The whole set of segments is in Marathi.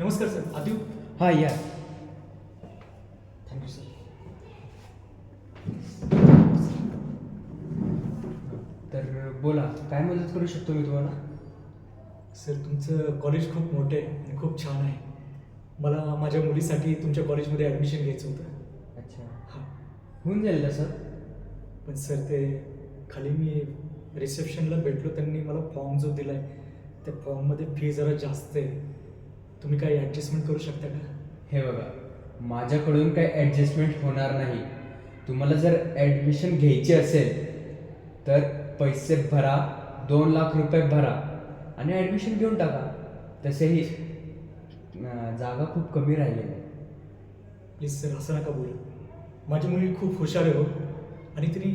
नमस्कार सर. आदिव. हां या. Thank you sir. तर बोला, काय मदत करू शकतो मी तुम्हाला? सर तुमचं कॉलेज खूप मोठं आहे आणि खूप छान आहे. मला माझ्या मुलीसाठी तुमच्या कॉलेजमध्ये ॲडमिशन घ्यायचं होतं. अच्छा, हां. होऊन जाईल का सर? पण सर ते खाली मी रिसेप्शनला भेटलो, त्यांनी मला फॉर्म जो दिला आहे त्या फॉर्ममध्ये फी जरा जास्त आहे. तुम्ही काही ॲडजस्टमेंट करू शकता का? हे बघा, माझ्याकडून काही ॲडजस्टमेंट होणार नाही. तुम्हाला जर ॲडमिशन घ्यायची असेल तर पैसे भरा, 2 लाख रुपये भरा आणि ॲडमिशन घेऊन टाका. तसेही जागा खूप कमी राहिलेल्या आहे. प्लीज सर असं नका बोलू. माझी मुलगी खूप हुशार आहे हो, आणि तिने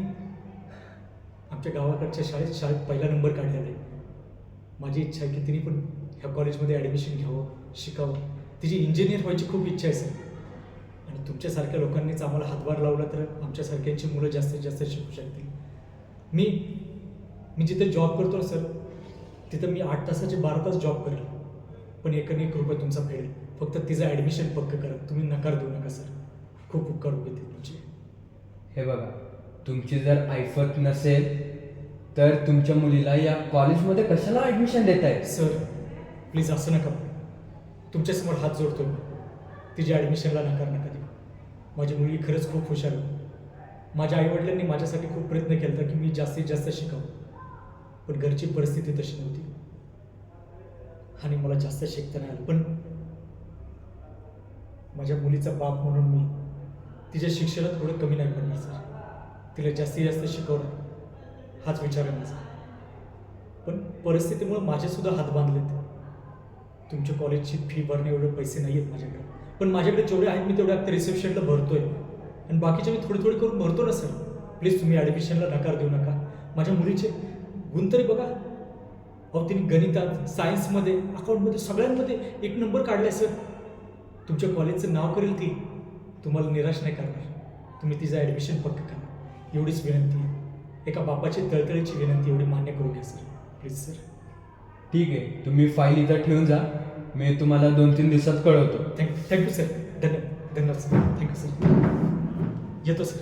आमच्या गावाकडच्या शाळेत पहिला नंबर काढलेला आहे. माझी इच्छा आहे की तिने पण ह्या कॉलेजमध्ये ॲडमिशन घ्यावं, शिकावं. तिची इंजिनियर व्हायची खूप इच्छा आहे सर. आणि तुमच्यासारख्या लोकांनीच आम्हाला हातभार लावला तर आमच्यासारख्यांची मुलं जास्तीत जास्त शिकू शकतील. मी जिथे जॉब करतो ना सर, तिथं मी 8 तासाचे 12 तास जॉब करेल, पण एक रुपये तुमचा फेडेल. फक्त तिचं ॲडमिशन पक्क करा. तुम्ही नकार देऊ नका सर. खूप उपकार होते तुमचे. हे बघा, तुमची जर ऐपत नसेल तर तुमच्या मुलीला या कॉलेजमध्ये कशाला ॲडमिशन देत आहे? सर प्लीज असं नका. तुमच्यासमोर हात जोडतो मी. तिच्या ॲडमिशनला नकार नका देऊ. माझी मुलगी खरंच खूप हुशार आहे. माझ्या आईवडिलांनी माझ्यासाठी खूप प्रयत्न केला होता की मी जास्तीत जास्त शिकावं, पण घरची परिस्थिती तशी नव्हती आणि मला जास्त शिकता नाही आलं. पण माझ्या मुलीचा बाप म्हणून मी तिच्या शिक्षणात थोडं कमी नाही पडणार सर. तिला जास्तीत जास्त शिकवणं हाच विचार आहे माझा. पण परिस्थितीमुळे माझेसुद्धा हात बांधलेत. तुमच्या कॉलेजची फी भरणे एवढे पैसे नाही आहेत माझ्याकडे, पण माझ्याकडे जेवढे आहेत मी तेवढे आता रिसेप्शनला भरतोय आणि बाकीचे मी थोडे थोडे करून भरतो ना सर. प्लीज तुम्ही ॲडमिशनला नकार देऊ नका. माझ्या मुलीचे गुण तरी बघा. अहो तिने गणितात, सायन्समध्ये, अकाउंटमध्ये सगळ्यांमध्ये 1 नंबर काढला आहे सर. तुमच्या कॉलेजचं नाव करेल ती. तुम्हाला निराश नाही करणार. तुम्ही तिचं ॲडमिशन पक्क करा, एवढीच विनंती आहे. एका बापाची तळतळीची विनंती एवढी मान्य करून घ्या सर, प्लीज सर. ठीक आहे, तुम्ही फाईल इथं ठेवून जा. मी तुम्हाला 2-3 दिवसात कळवतो. Thank you sir. धन्यवाद सर. Thank you sir. येतो सर.